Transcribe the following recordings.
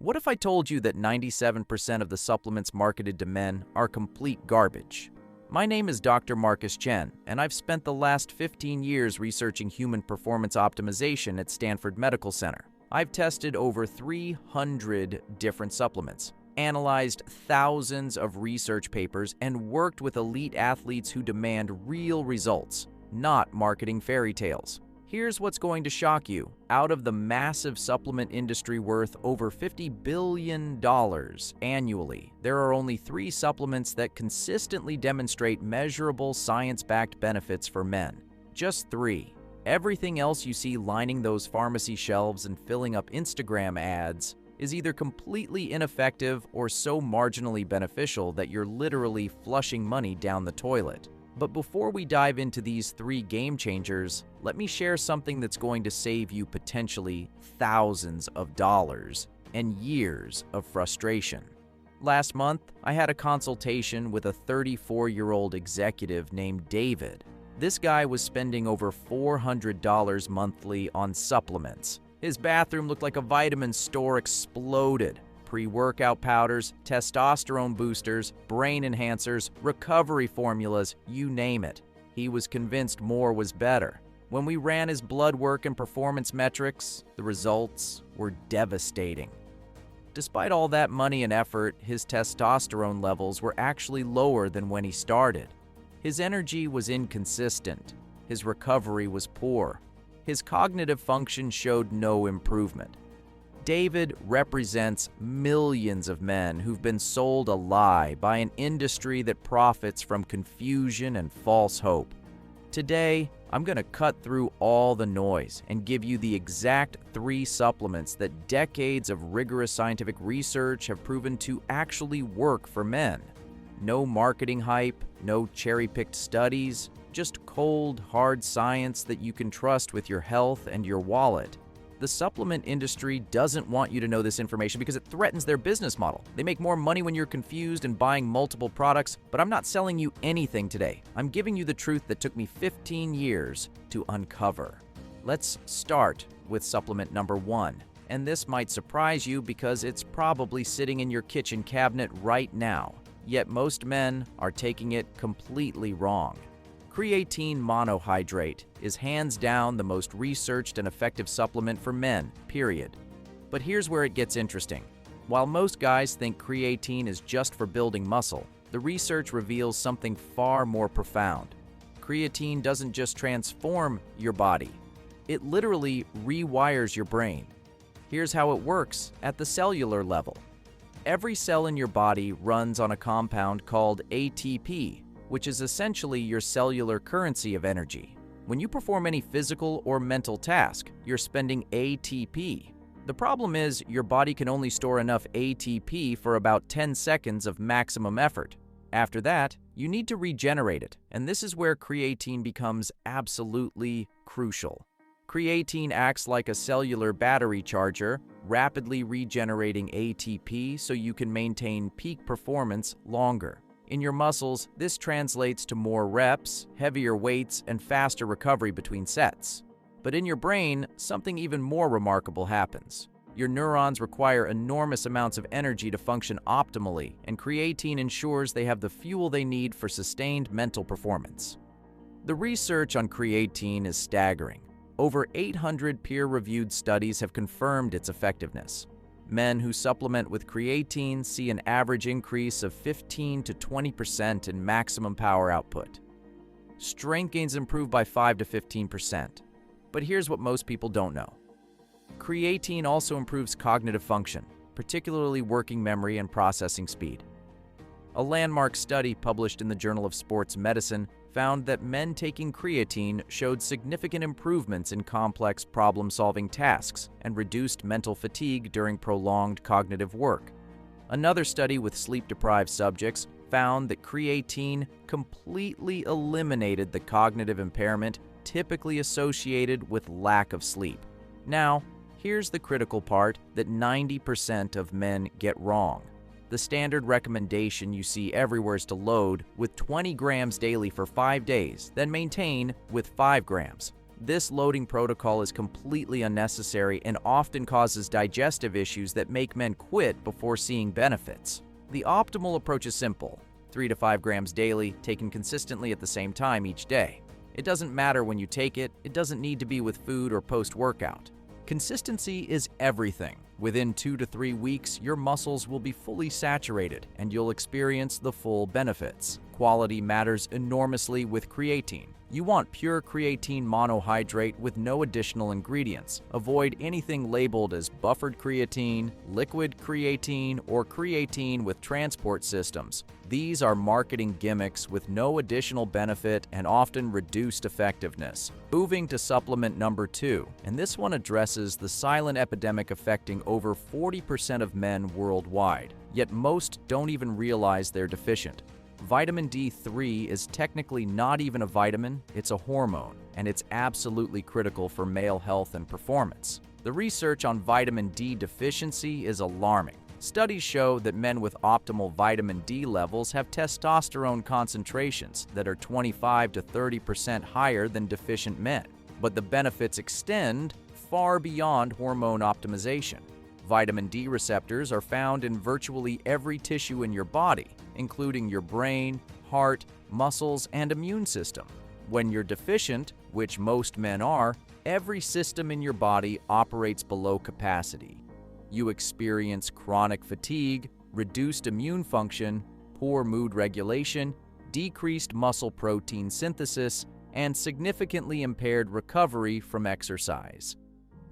What if I told you that 97% of the supplements marketed to men are complete garbage? My name is Dr. Marcus Chen, and I've spent the last 15 years researching human performance optimization at Stanford Medical Center. I've tested over 300 different supplements, analyzed thousands of research papers, and worked with elite athletes who demand real results, not marketing fairy tales. Here's what's going to shock you. Out of the massive supplement industry worth over $50 billion annually, there are only 3 supplements that consistently demonstrate measurable science-backed benefits for men. Just 3. Everything else you see lining those pharmacy shelves and filling up Instagram ads is either completely ineffective or so marginally beneficial that you're literally flushing money down the toilet. But before we dive into these 3 game changers, let me share something that's going to save you potentially thousands of dollars and years of frustration. Last month, I had a consultation with a 34-year-old executive named David. This guy was spending over $400 monthly on supplements. His bathroom looked like a vitamin store exploded. Pre-workout powders, testosterone boosters, brain enhancers, recovery formulas, you name it. He was convinced more was better. When we ran his blood work and performance metrics, the results were devastating. Despite all that money and effort, his testosterone levels were actually lower than when he started. His energy was inconsistent. His recovery was poor. His cognitive function showed no improvement. David represents millions of men who've been sold a lie by an industry that profits from confusion and false hope. Today, I'm going to cut through all the noise and give you the exact 3 supplements that decades of rigorous scientific research have proven to actually work for men. No marketing hype, no cherry-picked studies, just cold, hard science that you can trust with your health and your wallet. The supplement industry doesn't want you to know this information because it threatens their business model. They make more money when you're confused and buying multiple products, but I'm not selling you anything today. I'm giving you the truth that took me 15 years to uncover. Let's start with supplement number 1. And this might surprise you because it's probably sitting in your kitchen cabinet right now. Yet most men are taking it completely wrong. Creatine monohydrate is hands down the most researched and effective supplement for men, period. But here's where it gets interesting. While most guys think creatine is just for building muscle, the research reveals something far more profound. Creatine doesn't just transform your body, it literally rewires your brain. Here's how it works at the cellular level. Every cell in your body runs on a compound called ATP, which is essentially your cellular currency of energy. When you perform any physical or mental task, you're spending ATP. The problem is your body can only store enough ATP for about 10 seconds of maximum effort. After that, you need to regenerate it, and this is where creatine becomes absolutely crucial. Creatine acts like a cellular battery charger, rapidly regenerating ATP so you can maintain peak performance longer. In your muscles, this translates to more reps, heavier weights, and faster recovery between sets. But in your brain, something even more remarkable happens. Your neurons require enormous amounts of energy to function optimally, and creatine ensures they have the fuel they need for sustained mental performance. The research on creatine is staggering. Over 800 peer-reviewed studies have confirmed its effectiveness. Men who supplement with creatine see an average increase of 15 to 20% in maximum power output. Strength gains improve by 5 to 15%. But here's what most people don't know. Creatine also improves cognitive function, particularly working memory and processing speed. A landmark study published in the Journal of Sports Medicine found that men taking creatine showed significant improvements in complex problem-solving tasks and reduced mental fatigue during prolonged cognitive work. Another study with sleep-deprived subjects found that creatine completely eliminated the cognitive impairment typically associated with lack of sleep. Now, here's the critical part that 90% of men get wrong. The standard recommendation you see everywhere is to load with 20 grams daily for 5 days, then maintain with 5 grams. This loading protocol is completely unnecessary and often causes digestive issues that make men quit before seeing benefits. The optimal approach is simple: 3 to 5 grams daily, taken consistently at the same time each day. It doesn't matter when you take it, it doesn't need to be with food or post-workout. Consistency is everything. Within 2 to 3 weeks, your muscles will be fully saturated and you'll experience the full benefits. Quality matters enormously with creatine. You want pure creatine monohydrate with no additional ingredients. Avoid anything labeled as buffered creatine, liquid creatine, or creatine with transport systems. These are marketing gimmicks with no additional benefit and often reduced effectiveness. Moving to supplement number 2, and this one addresses the silent epidemic affecting over 40% of men worldwide, yet most don't even realize they're deficient. Vitamin D3 is technically not even a vitamin, it's a hormone, and it's absolutely critical for male health and performance. The research on vitamin D deficiency is alarming. Studies show that men with optimal vitamin D levels have testosterone concentrations that are 25 to 30% higher than deficient men. But the benefits extend far beyond hormone optimization. Vitamin D receptors are found in virtually every tissue in your body, including your brain, heart, muscles, and immune system. When you're deficient, which most men are, every system in your body operates below capacity. You experience chronic fatigue, reduced immune function, poor mood regulation, decreased muscle protein synthesis, and significantly impaired recovery from exercise.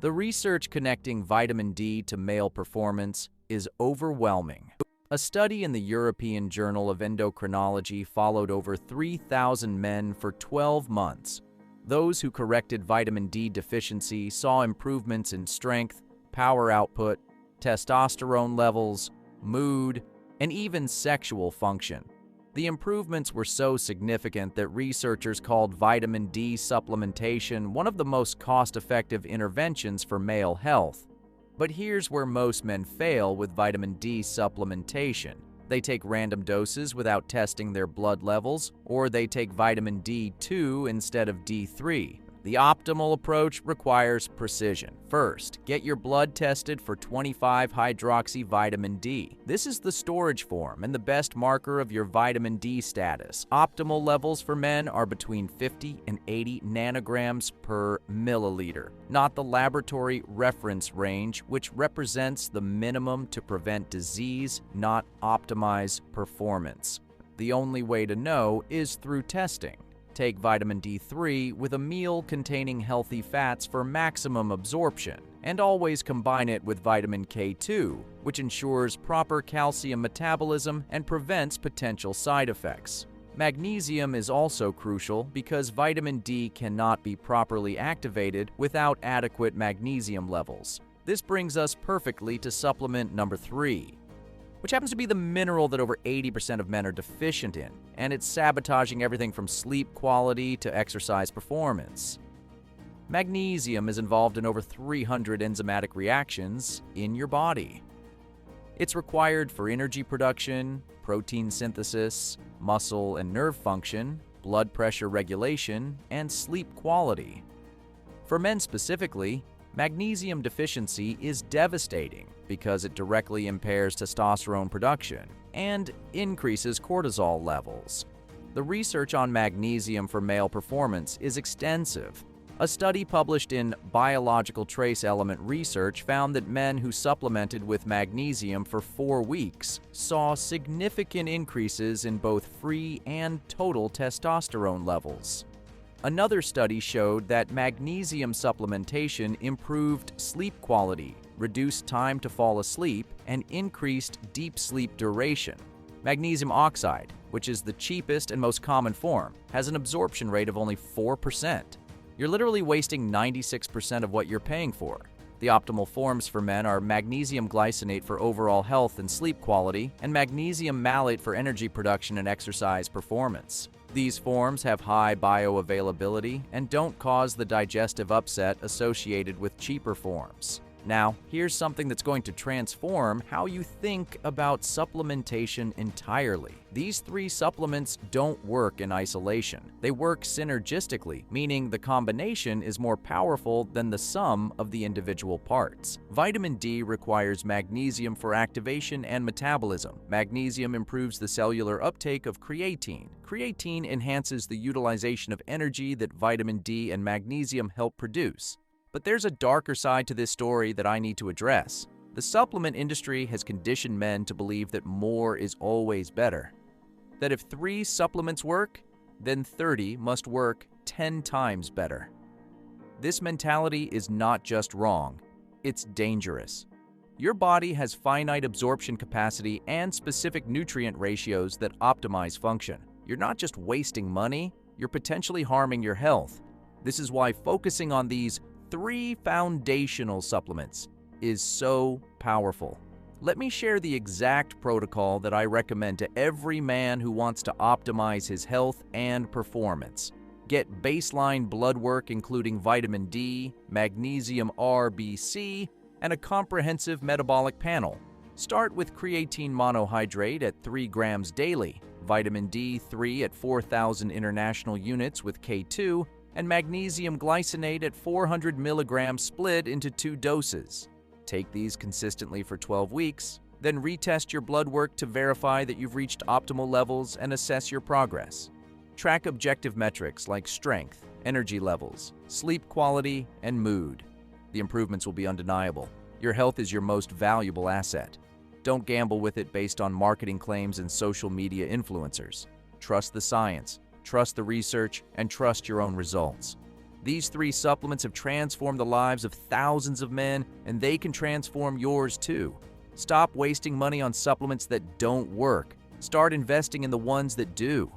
The research connecting vitamin D to male performance is overwhelming. A study in the European Journal of Endocrinology followed over 3,000 men for 12 months. Those who corrected vitamin D deficiency saw improvements in strength, power output, testosterone levels, mood, and even sexual function. The improvements were so significant that researchers called vitamin D supplementation one of the most cost-effective interventions for male health. But here's where most men fail with vitamin D supplementation. They take random doses without testing their blood levels, or they take vitamin D2 instead of D3. The optimal approach requires precision. First, get your blood tested for 25-hydroxyvitamin D. This is the storage form and the best marker of your vitamin D status. Optimal levels for men are between 50 and 80 nanograms per milliliter, not the laboratory reference range, which represents the minimum to prevent disease, not optimize performance. The only way to know is through testing. Take vitamin D3 with a meal containing healthy fats for maximum absorption, and always combine it with vitamin K2, which ensures proper calcium metabolism and prevents potential side effects. Magnesium is also crucial because vitamin D cannot be properly activated without adequate magnesium levels. This brings us perfectly to supplement number 3, which happens to be the mineral that over 80% of men are deficient in, and it's sabotaging everything from sleep quality to exercise performance. Magnesium is involved in over 300 enzymatic reactions in your body. It's required for energy production, protein synthesis, muscle and nerve function, blood pressure regulation, and sleep quality. For men specifically, magnesium deficiency is devastating because it directly impairs testosterone production and increases cortisol levels. The research on magnesium for male performance is extensive. A study published in Biological Trace Element Research found that men who supplemented with magnesium for 4 weeks saw significant increases in both free and total testosterone levels. Another study showed that magnesium supplementation improved sleep quality, reduced time to fall asleep, and increased deep sleep duration. Magnesium oxide, which is the cheapest and most common form, has an absorption rate of only 4%. You're literally wasting 96% of what you're paying for. The optimal forms for men are magnesium glycinate for overall health and sleep quality, and magnesium malate for energy production and exercise performance. These forms have high bioavailability and don't cause the digestive upset associated with cheaper forms. Now, here's something that's going to transform how you think about supplementation entirely. These 3 supplements don't work in isolation. They work synergistically, meaning the combination is more powerful than the sum of the individual parts. Vitamin D requires magnesium for activation and metabolism. Magnesium improves the cellular uptake of creatine. Creatine enhances the utilization of energy that vitamin D and magnesium help produce. But there's a darker side to this story that I need to address. The supplement industry has conditioned men to believe that more is always better. That if 3 supplements work, then 30 must work 10 times better. This mentality is not just wrong, it's dangerous. Your body has finite absorption capacity and specific nutrient ratios that optimize function. You're not just wasting money, you're potentially harming your health. This is why focusing on these 3 foundational supplements is so powerful. Let me share the exact protocol that I recommend to every man who wants to optimize his health and performance. Get baseline blood work including vitamin D, magnesium RBC, and a comprehensive metabolic panel. Start with creatine monohydrate at 3 grams daily, vitamin D3 at 4,000 international units with K2, and magnesium glycinate at 400 milligrams split into 2 doses. Take these consistently for 12 weeks, then retest your blood work to verify that you've reached optimal levels and assess your progress. Track objective metrics like strength, energy levels, sleep quality, and mood. The improvements will be undeniable. Your health is your most valuable asset. Don't gamble with it based on marketing claims and social media influencers. Trust the science. Trust the research, and trust your own results. These 3 supplements have transformed the lives of thousands of men, and they can transform yours too. Stop wasting money on supplements that don't work. Start investing in the ones that do.